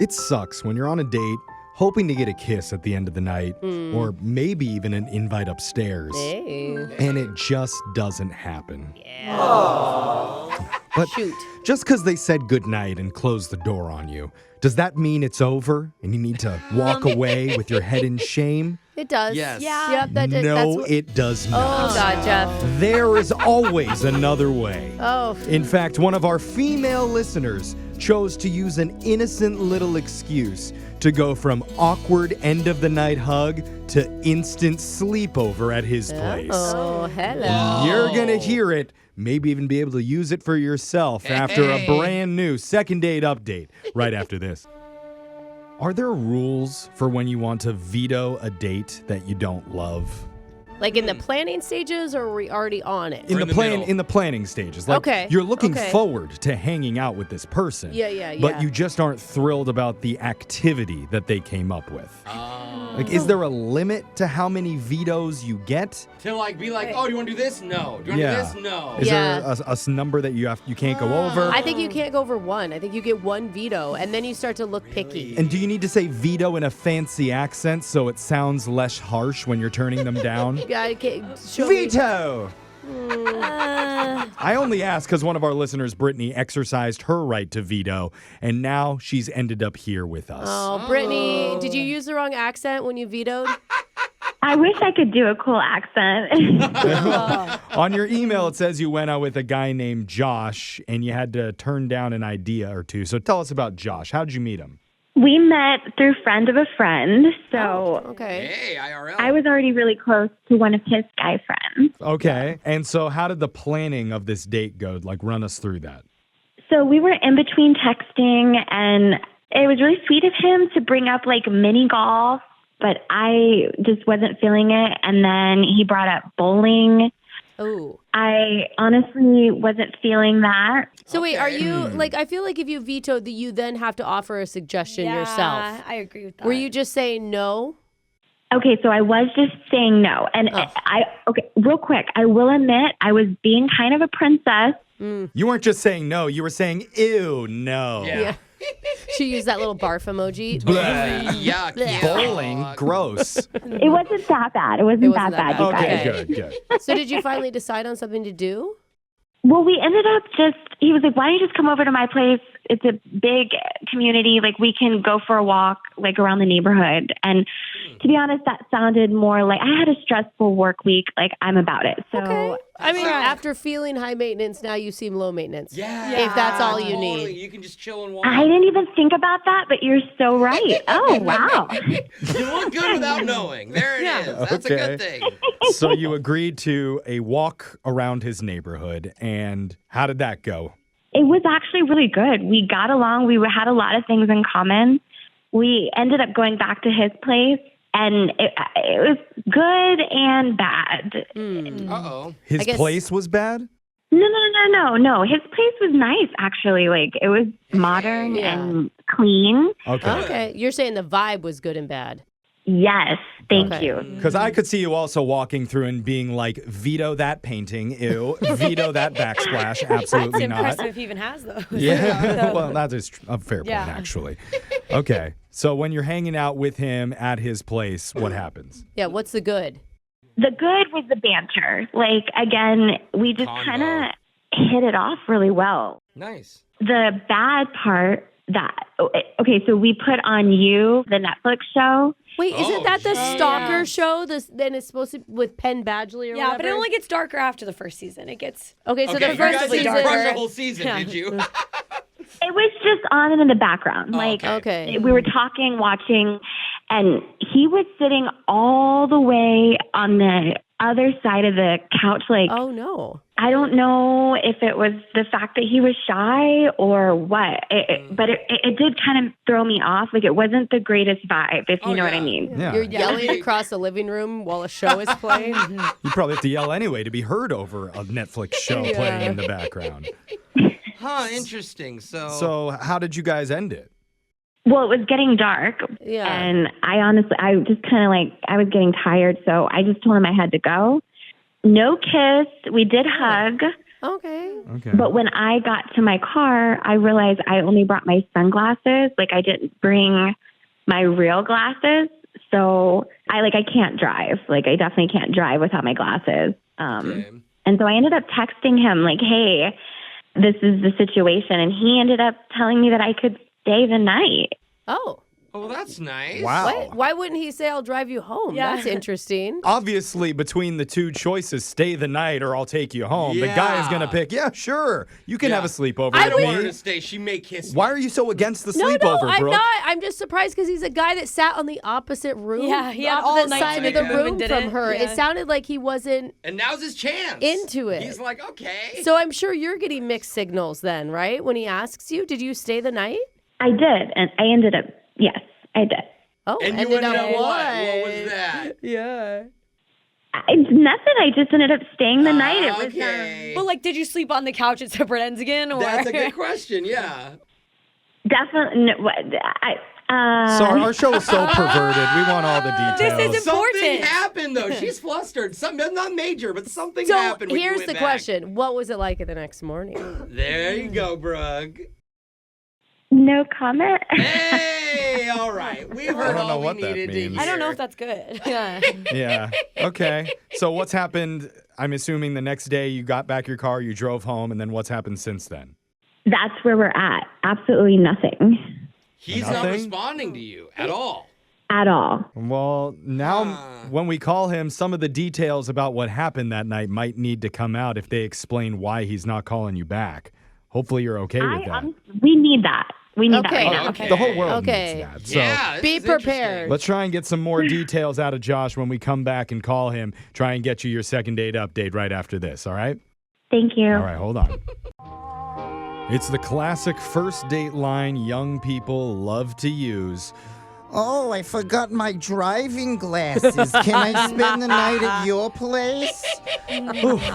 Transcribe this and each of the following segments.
It sucks when you're on a date, hoping to get a kiss at the end of the night, or maybe even an invite upstairs, and it just doesn't happen. But just because they said goodnight and closed the door on you, does that mean it's over and you need to walk away with your head in shame? It does. Yes. Yeah. Yep, It does not. Oh, God, Jeff. There is always another way. Oh. In fact, one of our female listeners chose to use an innocent little excuse to go from awkward end-of-the-night hug to instant sleepover at his place. Oh, hello. You're going to hear it, maybe even be able to use it for yourself after a brand new second date update right after this. Are there rules for when you want to veto a date that you don't love? Like in the planning stages, or are we already on it? In the planning stages. Like, Okay. you're looking forward to hanging out with this person. Yeah. But you just aren't thrilled about the activity that they came up with. Like, is there a limit to how many vetoes you get? To be like, oh, do you want to do this? No. Do you want to do this? No. Is there a number that you can't go over? I think you can't go over one. I think you get one veto, and then you start to look picky. And do you need to say veto in a fancy accent so it sounds less harsh when you're turning them down? Veto! I only asked because one of our listeners, Britney, exercised her right to veto, and now she's ended up here with us. Oh, Brittany, did you use the wrong accent when you vetoed? I wish I could do a cool accent. On your email, it says you went out with a guy named Josh, and you had to turn down an idea or two. So tell us about Josh. How did you meet him? We met through friend of a friend, so Okay. Hey, IRL. I was already really close to one of his guy friends. Okay. And so how did the planning of this date go? Like, run us through that. So we were in between texting, and it was really sweet of him to bring up mini golf, but I just wasn't feeling it. And then he brought up bowling. Oh. I honestly wasn't feeling that. So wait, are you, I feel like if you vetoed, that you then have to offer a suggestion yourself. I agree with that. Were you just saying no? Okay, so I was just saying no. And real quick, I will admit I was being kind of a princess. You weren't just saying no. You were saying, ew, no. Yeah. She used that little barf emoji. Yuck. Bowling, gross. It wasn't that bad. It wasn't that bad, you guys. Okay, good. So did you finally decide on something to do? Well, we ended up he was like, why don't you just come over to my place? It's a big community. We can go for a walk, around the neighborhood. And to be honest, that sounded more like I had a stressful work week. I'm about it. So, okay. I mean, after feeling high maintenance, now you seem low maintenance. Yeah. If that's all you Totally. need. You can just chill and walk. I didn't even think about that, but you're so right. Oh, wow. You look good without knowing. There it is. That's a good thing. So you agreed to a walk around his neighborhood, and how did that go? It was actually really good. We got along. We had a lot of things in common. We ended up going back to his place, and it was good and bad. Uh-oh. His place was bad? No. His place was nice, actually. It was modern and clean. Okay. You're saying the vibe was good and bad. Yes, thank you. Because I could see you also walking through and being like, veto that painting, ew, veto that backsplash, absolutely It's not. impressive if he even has those. Yeah, well, that is a fair point, actually. Okay, so when you're hanging out with him at his place, what happens? Yeah, what's the good? The good was the banter. Again, we just kind of hit it off really well. Nice. The bad part so we put on You, the Netflix show. Wait, isn't that the stalker show? Then it's supposed to with Penn Badgley or whatever? But it only gets darker after the first season. It gets the you first guys season. didn't run the whole season, did you? It was just on in the background. Okay. We were talking, watching, and he was sitting all the way on the other side of the couch. Oh, no. I don't know if it was the fact that he was shy or what, but it did kind of throw me off. It wasn't the greatest vibe, if you know what I mean. Yeah. You're yelling across the living room while a show is playing. You probably have to yell anyway to be heard over a Netflix show playing in the background. Huh, interesting. So how did you guys end it? Well, it was getting dark. Yeah. And I just kind of I was getting tired. So I just told him I had to go. No kiss. We did hug. Okay. Okay. But when I got to my car, I realized I only brought my sunglasses. Like, I didn't bring my real glasses. So I can't drive. Like, I definitely can't drive without my glasses. Okay. And so I ended up texting him like, hey, this is the situation. And he ended up telling me that I could stay the night. Oh. Oh, well, that's nice. Wow. Why wouldn't he say, I'll drive you home? Yeah. That's interesting. Obviously, between the two choices, stay the night or I'll take you home, the guy is going to pick, yeah, sure, you can have a sleepover I with don't want her me. to stay. She may kiss me. Why are you so against the No, sleepover, I'm Brooke? not. I'm just surprised because he's a guy that sat on the opposite room. Yeah, he had opposite all night side to of make the a move room and did from it. her. Yeah. It sounded like he wasn't And now's his chance. into it. He's like, okay. So I'm sure you're getting mixed signals then, right? When he asks you, did you stay the night? I did. And I ended up, yes, I did. Oh, and you ended up what? What was that? Yeah. It's nothing. I just ended up staying the night. It was Okay. But did you sleep on the couch at separate ends again? Or? That's a good question, yeah. definitely. So our show is so perverted. We want all the details. This is Something important. happened, though. She's flustered. Something, not major, but something So happened when you here's went the back. question. What was it like the next morning? There you go, Brooke. No comment. Hey, all right. We've heard I don't know all what we that needed to means. hear. I don't know if that's good. Yeah. Yeah. Okay. So what's happened? I'm assuming the next day you got back your car, you drove home, and then what's happened since then? That's where we're at. Absolutely nothing He's not Nothing? responding to you at all. at all. Well, now Huh. when we call him, some of the details about what happened that night might need to come out if they explain why he's not calling you back. Hopefully you're okay with that. We need that. We need that Okay. right now. Okay. The whole world Okay. needs that. So Yeah, this Be is prepared. interesting. let's try and get some more details out of Josh when we come back and call him. Try and get you your second date update right after this, all right? Thank you. All right, hold on. It's the classic first date line young people love to use. Oh, I forgot my driving glasses. Can I spend the night at your place?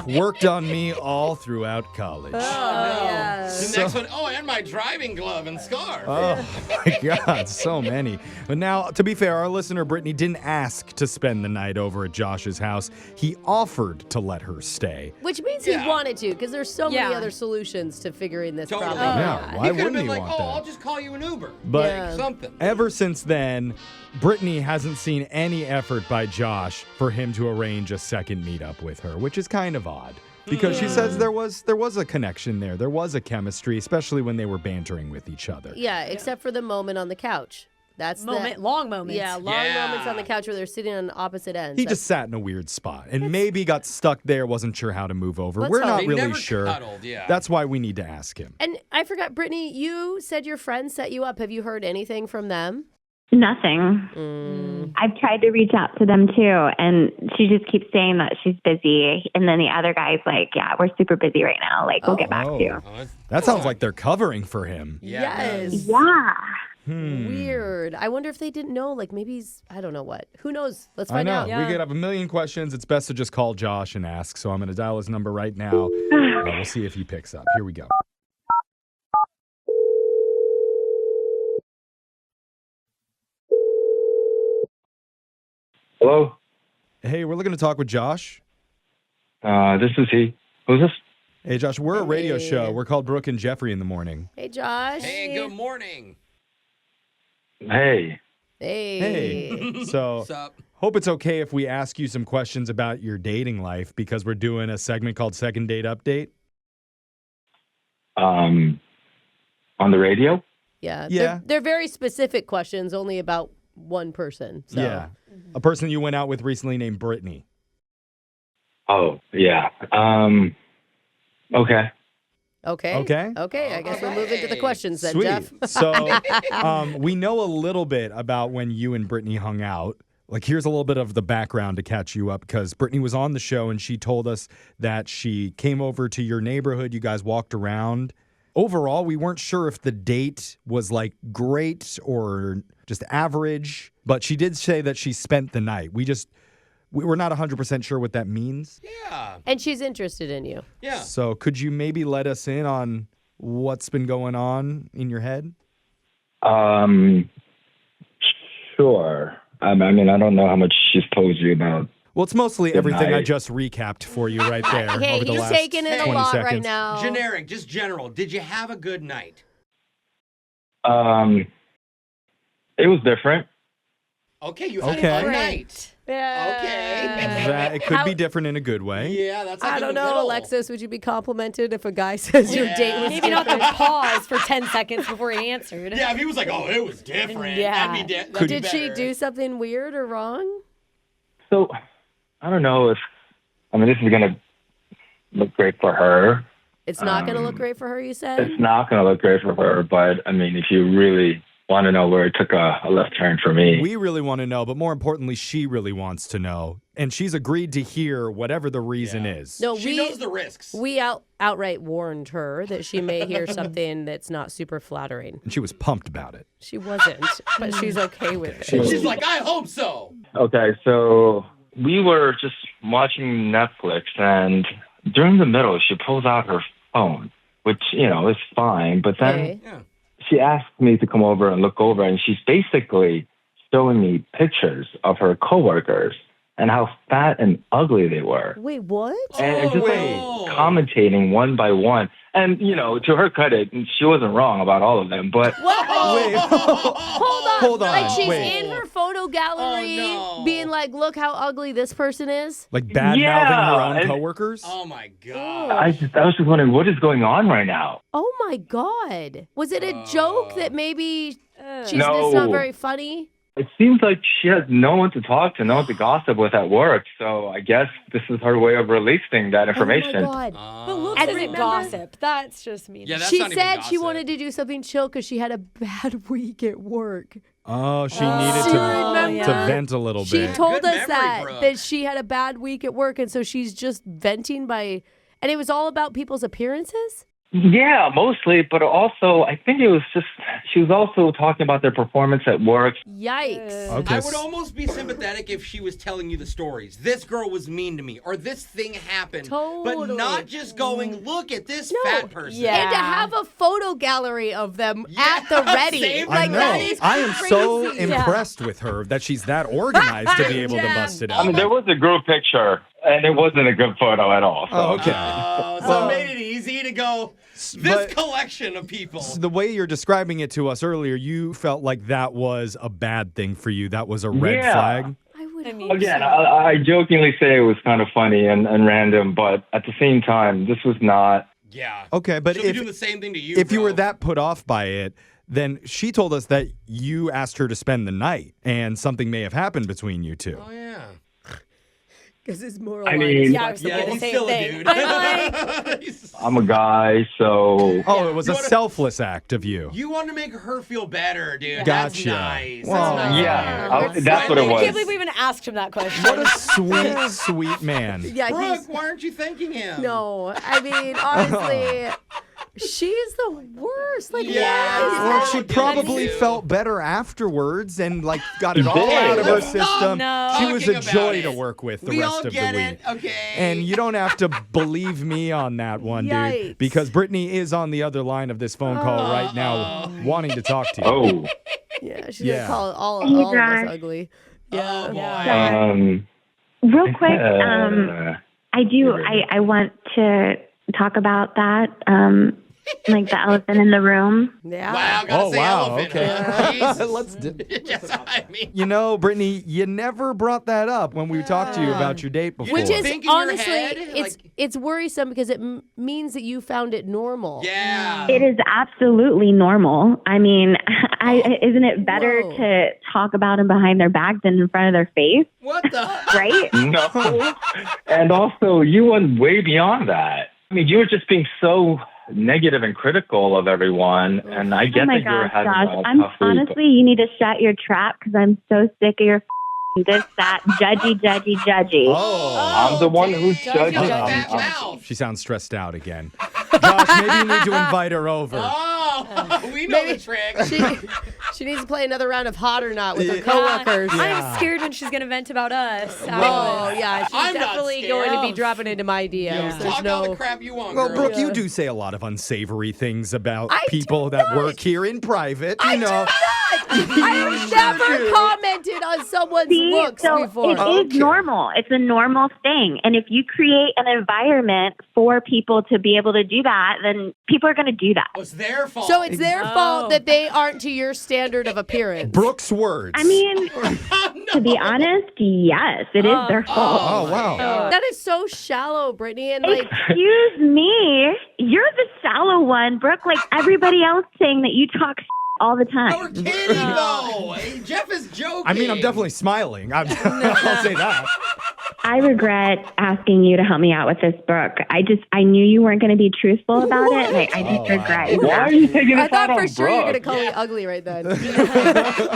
Worked on me all throughout college. Oh, no. yeah. The next one, oh, and my driving glove and scarf. Oh my God, so many. But now, to be fair, our listener Brittany didn't ask to spend the night over at Josh's house. He offered to let her stay. Which means Yeah. he wanted to, because there's so many Yeah. other solutions to figuring this Totally. problem Oh, Yeah, out. why he could have wouldn't been he like, want oh, that? I'll just call you an Uber. But Yeah. Something. ever since then, Brittany hasn't seen any effort by Josh for him to arrange a second meetup with her, which is kind of odd. Because she says there was a connection there. There was a chemistry, especially when they were bantering with each other. Yeah, except for the moment on the couch. That's Long moments. Yeah, long Yeah. moments on the couch where they're sitting on opposite ends. He just sat in a weird spot and maybe got stuck there, wasn't sure how to move over. Let's We're hope. not They really never sure. cuddled, yeah. That's why we need to ask him. And I forgot, Brittany, you said your friends set you up. Have you heard anything from them? Nothing. I've tried to reach out to them too, and she just keeps saying that she's busy. And then the other guy's like, yeah, we're super busy right now. Like, we'll get back to you. Oh, it's- That sounds like they're covering for him. Yeah, it Yes. does. Yeah. Weird. I wonder if they didn't know. Like maybe he's, I don't know what. Who knows? Let's I find know. out. We could have a million questions. It's best to just call Josh and ask. So I'm going to dial his number right now. We'll see if he picks up. Here we go. Hello, Hey, we're looking to talk with Josh. this is he. Who's this? Hey, Josh, we're a radio Hey. show. We're called Brooke and Jeffrey in the morning. Hey, Josh. Hey, good morning. Hey. Hey. Hey. So, What's up? hope it's okay if we ask you some questions about your dating life because we're doing a segment called Second Date Update. On the radio? Yeah. Yeah. They're very specific questions, only about one person. So. Yeah. A person you went out with recently named Britney. Oh, yeah. Okay. Okay. Okay. Okay. I guess we'll move into the Okay. questions then, Sweet. Jeff. So, we know a little bit about when you and Brittany hung out. Like, here's a little bit of the background to catch you up because Brittany was on the show and she told us that she came over to your neighborhood. You guys walked around. Overall, we weren't sure if the date was like great or just average, but she did say that she spent the night. We were not 100% sure what that means. Yeah. And she's interested in you. Yeah. So, could you maybe let us in on what's been going on in your head? Sure. I mean, I don't know how much she's told you about. Well, it's mostly Good everything I night. just recapped for you right there Okay, over the you're last taking it a 20 lot seconds. right now. Generic, just general. Did you have a good night? It was different. Okay, you had Okay. a fun night. Okay. It could How- be different in a good way. Yeah, that's like I in don't the know, middle. Alexis. Would you be complimented if a guy says your date was Maybe not to pause for 10 seconds before he answered. Yeah, if he was like, oh, it was different. Yeah. That'd be Could- Did she better. do something weird or wrong? So I don't know if, this is going to look great for her. It's not going to look great for her, you said? It's not going to look great for her, but if you really want to know where it took a left turn for me. We really want to know, but more importantly, she really wants to know. And she's agreed to hear whatever the reason is. No, She knows the risks. We outright warned her that she may hear something that's not super flattering. And she was pumped about it. She wasn't, but she's okay with it. She's like, I hope so. Okay, so we were just watching Netflix, and during the middle, she pulls out her phone, which, is fine. But then Okay. Yeah. she asked me to come over and look over, and she's basically showing me pictures of her coworkers and how fat and ugly they were. Wait, what? And just wait. commentating one by one. And, to her credit, she wasn't wrong about all of them, but Wait, Hold on. Like she's wait. in her photo gallery Oh, no. being like, look how ugly this person is. Like bad-mouthing Yeah, her own and- coworkers? Oh, my God. I was just wondering, what is going on right now? Oh my God. Was it a joke that maybe she's No. just not very funny? It seems like she has no one to talk to, no one to gossip with at work. So I guess this is her way of releasing that information. Oh my God. But looks And isn't remember- gossip. That's just mean. Yeah, that's She not even said she gossip. wanted to do something chill because she had a bad week at work. Oh, she needed Do you to remember? vent a little She bit. told Good us memory, that Brooke. she had a bad week at work, and so she's just venting by, and it was all about people's appearances. Yeah, mostly, but also I think it was just she was also talking about their performance at work. Yikes! Okay. I would almost be sympathetic if she was telling you the stories. This girl was mean to me, or this thing happened. But Totally. not just going, look at this No. fat person. Yeah. And to have a photo gallery of them at the ready, same like I know. that is I am so crazy. impressed with her that she's that organized to be able to bust it out. There was a group picture, and it wasn't a good photo at all. So. Oh, okay. So it made it easy to go, this but- collection of people. The way you're describing it to us earlier, you felt like that was a bad thing for you. That was a red Yeah. flag. I would mean, hope Again, so. I jokingly say it was kind of funny and random, but at the same time, this was not. Yeah. Okay, but She'll be if doing the same thing to you, if you bro. were that put off by it, then she told us that you asked her to spend the night and something may have happened between you two. Oh, yeah. Because it's more I aligned mean- Yeah, I was thinking Yeah, the he's same still a thing. dude. I'm like, He's- I'm a guy, so Oh, it was You a wanna- selfless act of you. You want to make her feel better, dude. Gotcha. That's nice. Well, That's nice. yeah, that's what it I was. can't believe we even asked him that question. What a sweet, sweet man. Yeah, Brooke, he's why aren't you thanking him? no. I mean, honestly, she's the worst. Like, Yeah. why? Well, she Dude, probably you. felt better afterwards and like got it She all did. out of her Stop system. no. She was a talking joy about to it. work with the We rest all of the get week. it, okay? And you don't have to believe me on that one, dude, Yikes. because Britney is on the other line of this phone call right now, wanting to talk to you. Oh, Yeah, she's Yeah. gonna call all Hey, of us Josh. ugly. Oh, boy. Real quick, uh, I want to talk about that, like the elephant in the room. Yeah. Wow, gotta Oh, say wow, elephant. okay. Huh? Jesus. Let's do- Yes, I mean. You know, Brittany, you never brought that up when we talked to you about your date before. Which is Think in your honestly, head, it's worrisome because it means that you found it normal. Yeah. It is absolutely normal. I mean, isn't it better Whoa. to talk about them behind their back than in front of their face, What the? right? no. And also, you went way beyond that. I mean, you were just being so negative and critical of everyone, and I get Oh my that you were gosh, having Josh. a I'm tough week. honestly, you need to shut your trap because I'm so sick of your this, that, judgy. Oh. I'm the one who's Judgy, judging. judgy, Fat I'm- mouth. She sounds stressed out again. Josh, maybe you need to invite her over. Oh, we know the trick. She needs to play another round of Hot or Not with her Yeah. coworkers. Yeah. I'm scared when she's gonna vent about us. Oh, yeah. She's I'm not definitely scared. going to be dropping into my DMs. Yo, There's talk all no. the crap you want, Well, girl. Brooke, you do say a lot of unsavory things about I do people that not. work here in private. I You know, do not. I've never commented on someone's looks so before. it is normal. It's a normal thing. And if you create an environment for people to be able to do that, then people are going to do that. Oh, it's their fault. So it's their fault that they aren't to your standard of appearance. Brooke's words. I mean, to be honest, yes, it is their fault. Oh, wow. That is so shallow, Brittany. And like, Excuse me, you're the shallow one, Brooke. Like everybody else saying that you talk all the time. No, we're kidding, though. Hey, Jeff is joking. I mean, I'm definitely smiling. I'll say that. I regret asking you to help me out with this, Brooke. I knew you weren't going to be truthful about it. Like, I just regret. Why are you taking I this thought out for on sure you were going to Brooke? call me ugly right then. I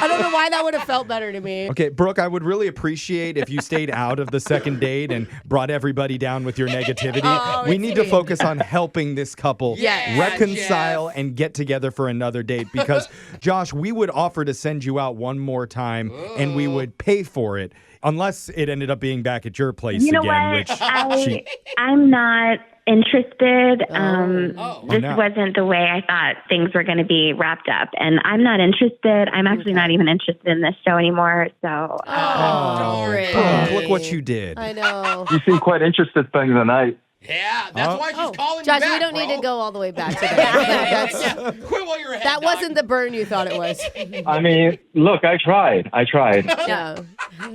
don't know why that would have felt better to me. Okay, Brooke, I would really appreciate if you stayed out of the second date and brought everybody down with your negativity. Oh, We it's need to me. focus on helping this couple Yeah, reconcile Jeff. and get together for another date because, Josh, we would offer to send you out one more time and we would pay for it unless it ended up being back at your place You know again, what? which I'm not interested. This no. wasn't the way I thought things were going to be wrapped up. And I'm not interested. I'm actually not even interested in this show anymore. So, Oh, Brooke, Brittany. look what you did. I know. You seem quite interested spending the night. Yeah, that's why she's calling Josh, you back, we don't bro. need to go all the way back to that. Yeah, quit while you're ahead, That dog. wasn't the burn you thought it was. I mean, look, I tried. Yeah.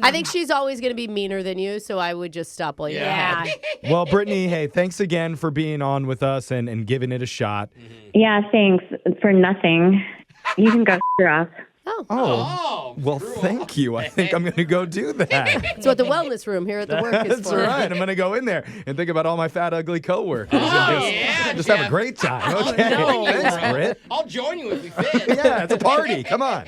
I think she's always going to be meaner than you, so I would just stop while you're ahead. Well, Brittany, hey, thanks again for being on with us and giving it a shot. yeah, thanks for nothing. You can go screw off. Oh, Well, screw thank off. you. I think I'm going to go do that. That's what the wellness room here at the work is That's for. right. I'm going to go in there and think about all my fat, ugly coworkers and just have a Jeff. great time. I'll Okay. join you, Thanks, bro. Britt. I'll join you if we fit. Yeah, it's a party. Come on.